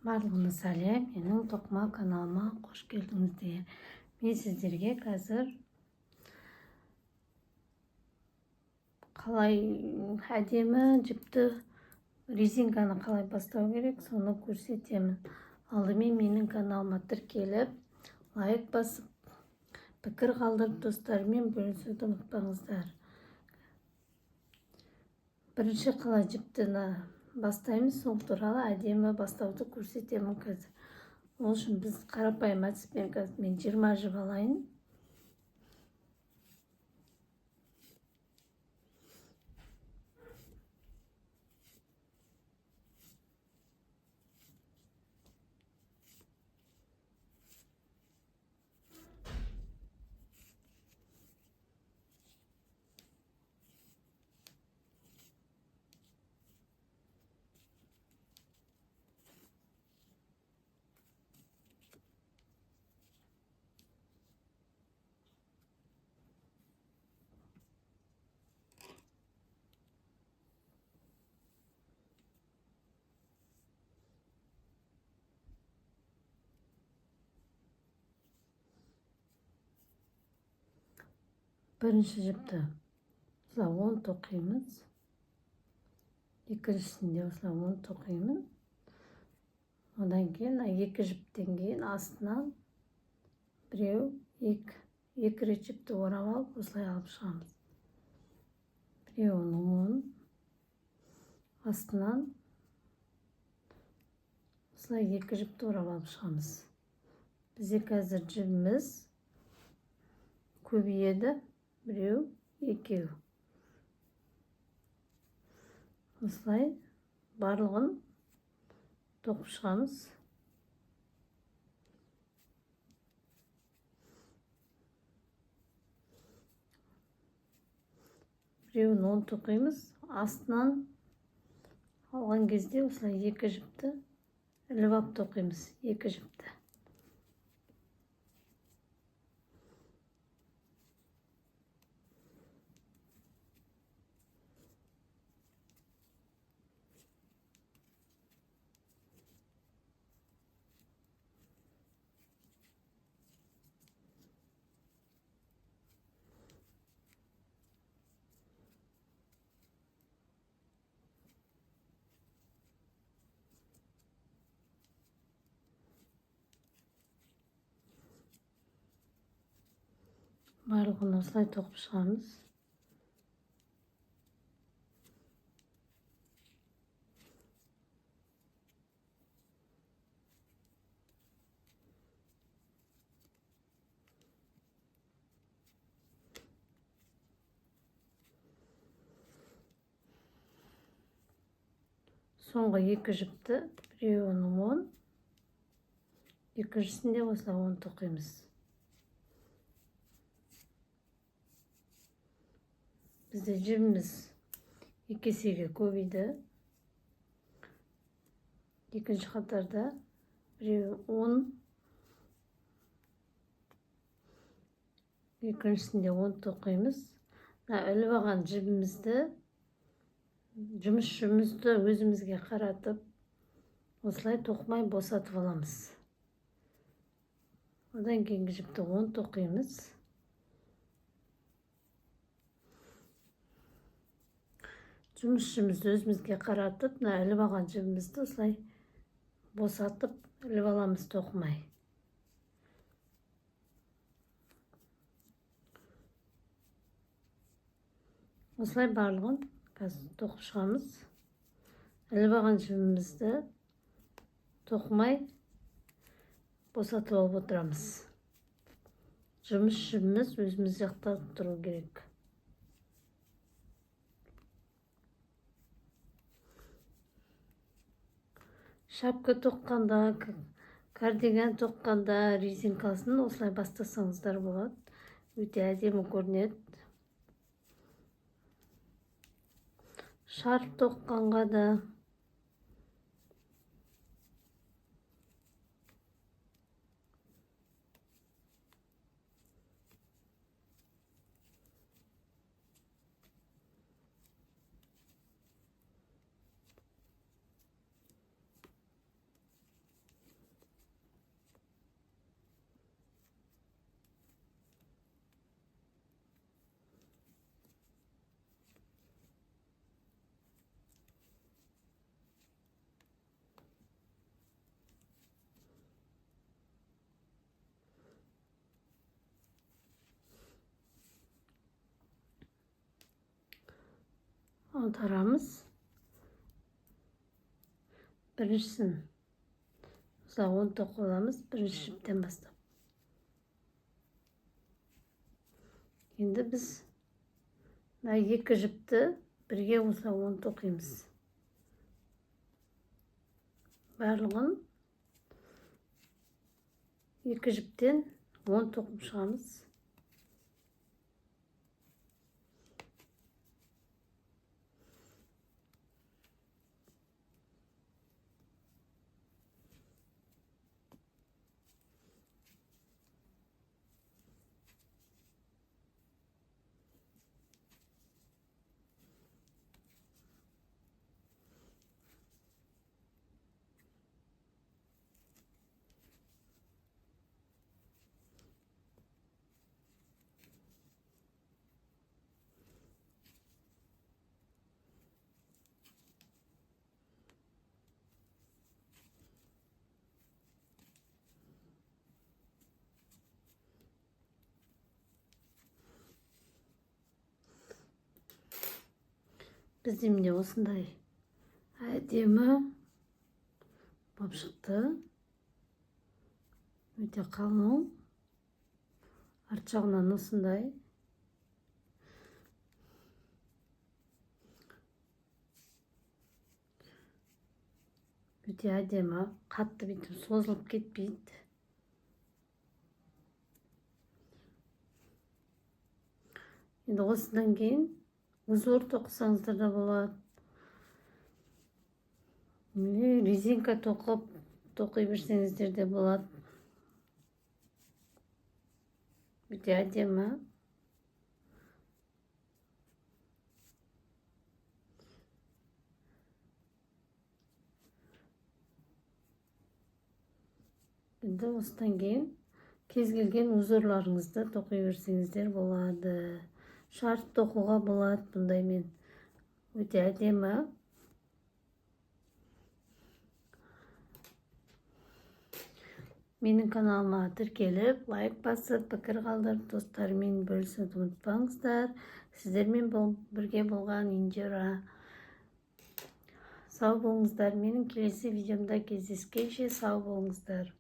Барлығына сәлем, менің тоқыма каналыма қош келдіңіздер. Мен сіздерге қазір қалай әдемі жіпті резинканы қалай бастау керек, соны көрсетемін. Алдымен менің каналыма тіркеліп, лайк басып, пікір қалдырып, достарымен бөлісуді ұмытпаңыздар. Бірінші қалай жіптіні бастаймыз, сол туралы әдемі бастауды көрсетемін қазір. Ол үшін біз қарапайым әдіспен қазір мен 20 жіп алайын. Бірінші жіпті осылай 10 тоқимыз. Екіншісінде осылай 10 тоқимын. Одан кейін екі жіптен кейін астынан біреу, екі рет жіпті орап алып, осылай алып шығамыз. Біреуін 10, астынан осылай екі жіпті орап алып шығамыз. Бізде қазір жібіміз көбейеді. Біреу, екеу. Осылай барлығын тоқып шығамыз. Біреуін 10 тоқимыз. Астынан алған кезде осылай екі жіпті іліп алып тоқимыз. Екі жіпті. Барлығын осылай тоқып шығамыз. Соңғы екі жіпті біреуін 10, екіншісінде осылай 10 тоқимыз. Бізде жібіміз екі есеге көбейді. Екінші қатарда біреу 10, екіншісінде 10 тоқимыз. Іліп алған жібімізді, жұмысшымызды өзімізге қаратып, осылай тоқымай босатып аламыз. Одан кейінгі жіпті 10 тоқимыз. Жұмысшымызды өзімізге қаратып, іліп алған жібімізді осылай босатып, іліп аламыз тоқымай. Осылай барлығын қазір тоқып шығамыз. Іліп алған жібімізді тоқымай босатып алып отырамыз. Жұмыс жібіміз өзіміз жақта тұру керек. Шапка тоққанда, кардиган тоққанда резинкасын осылай бастасаңыздар болады. Өте әдемі көрінеді. Шарф тоққанға да аударамыз. Біріншісін осылай 10 тоқып аламыз, бірінші жіптен бастап. Енді біз екі жіпті бірге осылай 10 тоқимыз. Барлығын екі жіптен 10 тоқып шығамыз. Біздің де осындай әдемі болып шықты. Өте қалың. Арт жағынан осындай. Өте әдемі. Қатты бүйтіп созылып кетпейді. Енді осыдан кейін узор тоқысаңыздар да болады. Резинка тоқи берсеңіздер де болады. Өте әдемі. Енді осыдан кейін кез келген узорларыңызды тоқи берсеңіздер болады. Шарф тоқуға болады бұндаймен. Өте әдемі. Менің каналыма тіркеліп, лайк басып, пікір қалдырып, достарымен бөлісуді ұмытпаңыздар. Сіздермен бірге болған Индира. Сау болыңыздар. Менің келесі видеомда кездескенше сау болыңыздар.